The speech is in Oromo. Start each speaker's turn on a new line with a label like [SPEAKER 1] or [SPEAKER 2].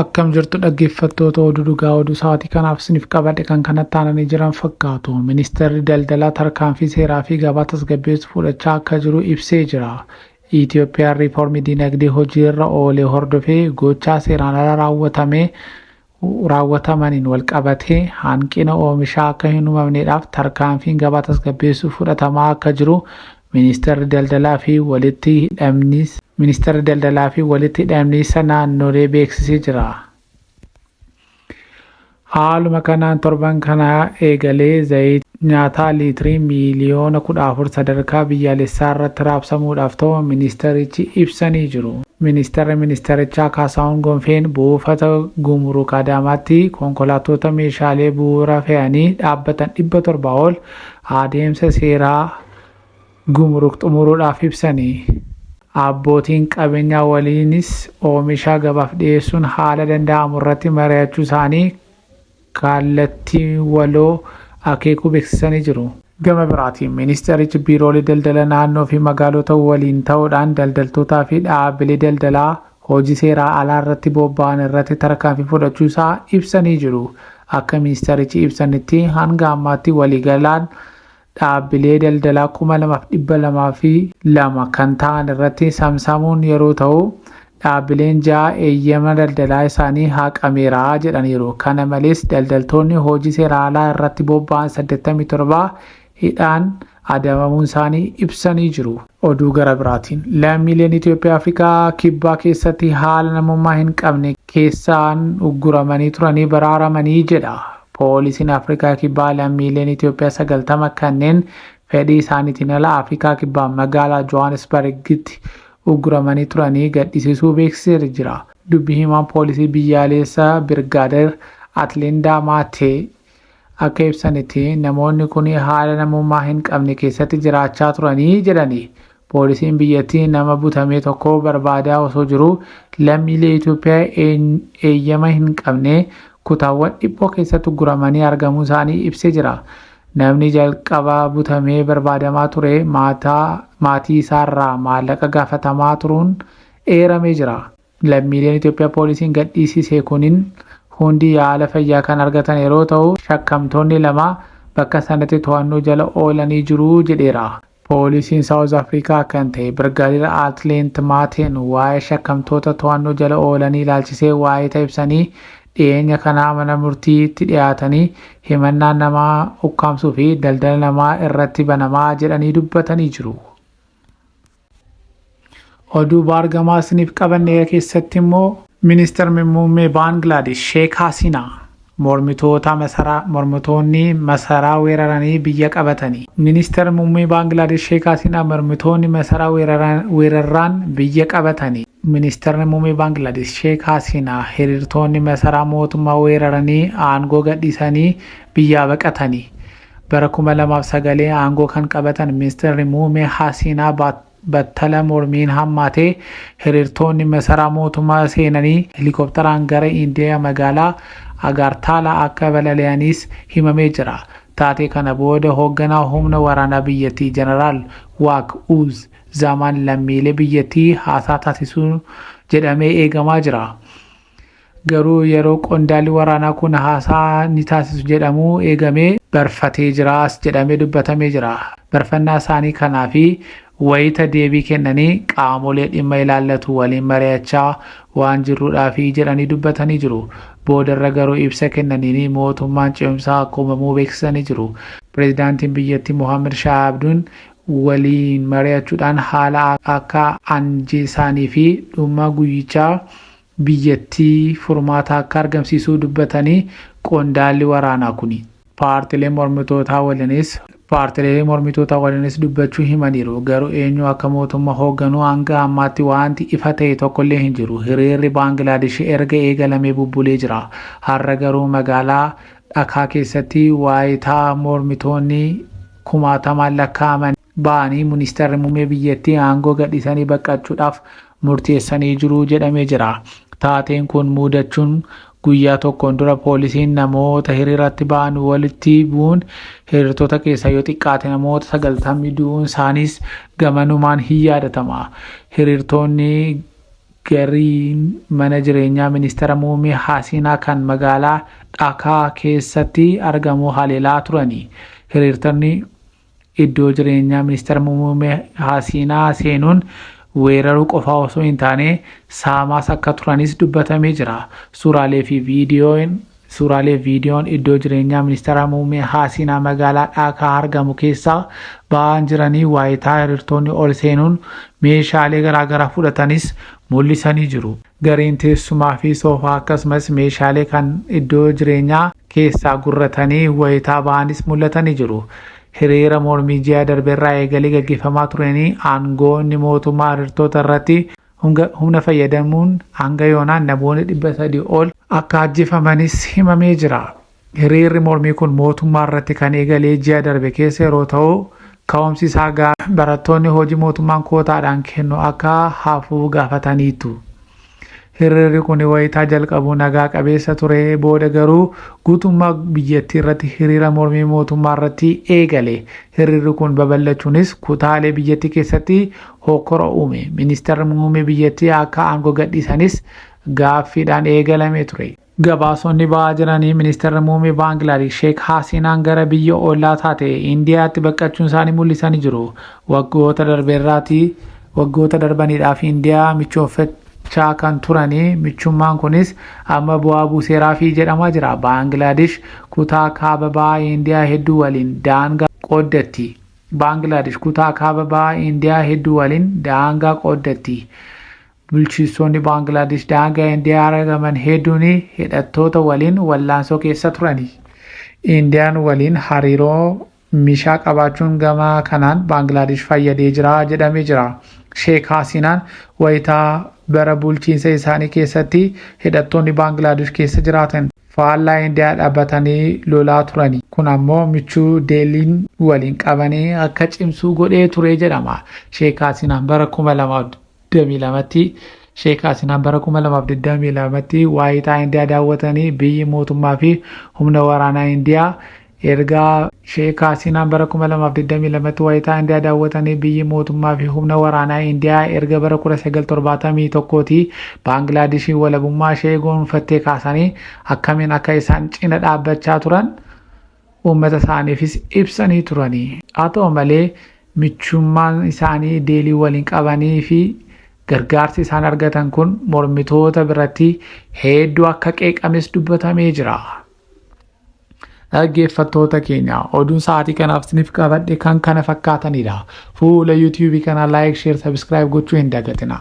[SPEAKER 1] Akkam jirtu dhaggeeffattoota oduu dhugaa oduu sa'aatii kanaaf isiniif qabadhe kan kanatti aananii jiran fakkaatu. Ministeerri daldalaa tarkaanfii seeraa fi gabaa tasgabbeessu fudhachaa akka jiru ibsee jira. Itoophiyaan riiformii dinagdee hojiirra oolee hordofee gochaa seeraan ala raawwatamaniin walqabatee hanqina oomishaa akka hin uumamneedhaaf tarkaanfiin gabaa tasgabbeessu fudhatamaa akka jiru Ministeerri daldalaa fi walitti hidhamiinsa naannolee beeksisee jira. Haaluma kanaan torban kana eegalee zayita nyaataa liitirii miliyoona 14 sadarkaa biyyaalessaa irratti raabsamuudhaaf ta'u ministeerichi ibsanii jiru. Ministeerichaa Kaasahuun Gonfeen buufata gumuruuk Adaamaatti konkolaattota meeshaalee bu'uuraa fe'anii dhaabbatan 700 ol adeemsa seeraa gumuruuk xumuruudhaaf ibsanii. Abbootiin qabeenyaa waliinis oomisha gabaaf dhiyeessuun haala danda'amu irratti mari'achuu isaanii kallattii waloo akeekuu beeksisanii jiru. Gama biraatiin ministeerichi biiroolee daldala naannoo fi magaalota waliin ta'uudhaan daldaltootaa fi dhaabbilee daldalaa hojii seeraa alaa irratti bobba'an irratti tarkaanfii fudhachuu isaa ibsanii jiru. Akka ministeerichi ibsanitti hanga ammaatti waliigalaan dhaabbilee daldalaa 2,202 kan ta'an irratti samsamuun yeroo ta'u dhaabbileen 6 eeyyama daldalaa isaanii haqameera jedhaniiru. Kana malees daldaltoonni hojii seeraa alaa irratti bobba'an 87 hidhaan adabamuun isaanii ibsanii jiru. Oduu gara biraatiin lammiileen Itoophiyaa Afrikaa kibbaa keessatti haala namummaa hin qabne keessaan ugguramanii turanii baraaramanii jedha. Poolisiin Afrikaa kibbaa lammiileen Itoophiyaa 90 kanneen fedhii isaaniitiin ala Afrikaa kibbaa magaalaa Johannesburgitti ugguramanii turanii gadhiisisuu beeksisee jira. Dubbii himaan poolisii biyyaalessaa Birgaadeer Atlindaa Maatee akka ibsanitti namoonni kun haala namummaa hin qabne keessatti jiraachaa turanii jedhani. Poolisiin biyyattii nama butamee tokko barbaadaa osoo jiru lammiilee Itoophiyaa eeyyama hin qabne kutaawwan dhiphoo keessatti ugguramanii argamuu isaanii ibsee jira. Namni jalqabaa butamee barbaadamaa ture maatii isaarraa maallaqa gaafatamaa turuun eeramee jira. Lammiileen Itoophiyaa poolisiin gadhiisise kunin hundi yaala fayyaa kan argatan yeroo ta'u shakkamtoonni 2 bakka sanatti to'annoo jala oolanii jiru jedheera. Poolisiin Saawuz Afrikaa kan ta'e Birgaadeer Atleent Maateen waa'ee shakkamtoota to'annoo jala oolanii ilaalchisee waa'ee ibsanii dhiyeenya kanaa mana murtiitti dhiyaatanii himannaan namaa ukkaamsuu fi daldala namaa irratti banamaa jedhanii dubbatanii jiru. Oduu baargamaa isiniif qabanne keessatti immoo ministeerri muummee Baangilaadesh Sheek Hasiinaa mormitoonni masaraa weeraranii biyya qabatanii. Ministeerri muummee Baangilaadesh Sheek Hasiinaa mormitoonni masaraa weeraraan biyya qabatanii. Ministeerri muummee Baangilaadesh Sheek Hasiinaa hiriirtonni masaraa mootummaa weeraranii aangoo gadhiisanii biyyaa baqatanii. Bara 2009 aangoo kan qabatan ministeerri muummee Hasiinaa battala mormiin hammaatee hiriirtonni masaraa mootummaa seenanii helikopteraan gara Indiyaa magaalaa Agartaalaa akka balali'anis himamee jira. Taatee kana booda hoogganaa humna waraanaa biyyattii Jeneraal Waaq Uuz Zaman lammiilee biyyattii haasaa taasisuu jedhamee eegamaa jira. Garuu yeroo qondaalli waraanaa kun haasaa ni taasisu jedhamuu eegamee barfatee jiraas jedhamee dubbatamee jira. Barfannaa isaanii kanaa fi wayita deebii kennanii qaamolee dhimma ilaallatu waliin mari'achaa waan jirruudhaaf jedhanii dubbatanii jiru. Boodarra garuu ibsa kennaniin mootummaan ce'umsaa akka uumamuu beeksisanii jiru. Pireezidaantiin biyyattii Mohaammed Shah Abduun waliin mari'achuudhaan haala akka anjeessanii fi dhuma guyyichaa biyyattii furmaata akka argamsiisuu dubbatanii qondaalli waraanaa kuni. Paartilee mormitootaa waliinis dubbachuu himaniiru. Garuu eenyu akka mootummaa hoogganuu hanga ammaatti wanti ifa ta'e tokkollee hin jiru. Hiriirri Baangilaadesh erga eegalamee bubbulee jira. Har'a garuu magaalaa Dhakaa keessatti waayitaa mormitoonni 60,000 lakkaa'aman ba'anii ministeerri muummee biyyattii aangoo gadhiisanii baqachuudhaaf murteessanii jiru jedhamee jira. Taateen kun muudachuun guyyaa tokkoon dura poolisiin namoota hiriiratti ba'an walitti bu'uun hiriirtota keessaa yoo xiqqaate namoota 90 du'uun isaaniis gamanumaan hin yaadatama. Hiriirtonni gariin mana jireenyaa ministeera muummee Hasiinaa kan magaalaa Dhakaa keessatti argamu haleelaa turani. Hiriirtonni iddoo jireenyaa ministeera muummee Hasiinaa seenuun weeraruu qofa osoo hin taane saamaas akka turanis dubbatamee jira. Suuraalee viidiyoon iddoo jireenyaa ministeera muummee Hasiinaa magaalaa Dhakaa argamu keessaa ba'an jiranii waayitaa hiriirtonni ol seenuun meeshaalee garaagaraa fudhatanis mul'isanii jiru. Gariin teessumaa fi soofaa akkasumas meeshaalee kan iddoo jireenyaa keessaa gurratanii waayitaa ba'anis mul'atanii jiru. Hiriira mormii ji'a darbeerraa eegalee gaggeeffamaa turanii aangoonni mootummaa hiriirtota irratti humna fayyadamuun hanga yoonaan namoonni 300 ol akka ajjeefamanis himamee jira. Hiriirri mormii kun mootummaa irratti kan eegalee ji'a darbe keessa yeroo ta'u ka'umsi isaa barattoonni hojii mootummaan kootaadhaan kennu akka hafuu gaafataniitu. Hiriirri kun wayitaa jalqabuu nagaa qabeessa ture booda garuu guutummaa biyyattii irratti hiriira mormii mootummaa irratti eegale. Hiriirri kun babal'achuunis kutaalee biyyattii keessatti hokkora uume. Ministeerri muummee biyyattii akka aangoo gadhiisanis gaaffiidhaan eegalame ture. Gabaasonni ba'aa jiranii ministeerri muummee Baangilaadesh Sheek Hasiinaan gara biyya ollaa taate Indiyaatti baqachuun isaanii mul'isanii jiru. Waggoota darbaniidhaaf Indiyaa michoofachaa kan turanii michummaan kunis amma bu'aa buuseeraa fi jedhamaa jira. Baangilaadesh kutaa kaaba ba'aa Indiyaa hedduu waliin daangaa qooddatti. Baangilaadesh kutaa kaaba ba'aa Indiyaa hedduu waliin daangaa qooddatti. Bulchitoonni Baangilaadesh daangaa Indiyaa argaman hedduun hidhattoota waliin wallaansoo keessa turani. Indiyaan waliin hariiroo mishaa qabaachuun gama kanaan Baangilaadesh fayyadee jira jedhamee jira. Sheek Hasiinaan wayitaa bara bulchiinsa isaanii keessatti hidhattoonni Baangilaadesh keessa jiraatan faallaa Indiyaa dhaabbatanii lolaa turani. Kun ammoo michuu Deeliin waliin qabanii akka cimsuu godhee ture jedhama. Sheek Hasiinaan bara 2022tti waayitaa Indiyaa daawwatanii biyyi mootummaa fi humna waraanaa Indiyaa erga Sheek Hasiinaan bara 2022tti waayitaa Indiyaa daawwatanii biyyi mootummaa fi humna waraanaa Indiyaa erga bara 1971tti Baangilaadesh walabummaa ishee gonfattee kaasanii akkamiin akka isaan cina dhaabbachaa turan uummata isaaniifis ibsanii turanii. Haa ta'u malee michummaan isaanii Deelii waliin qabanii fi gargaarsi isaan argatan kun mormitoota biratti hedduu akka qeeqames dubbatamee jira. Dhaggeeffattoota keenya oduun sa'aatii kanaaf isiniif qabadhe kan kana fakkaatanidha. Fuula YouTube kanaa like, share, subscribe gochuu hin dagatinaa.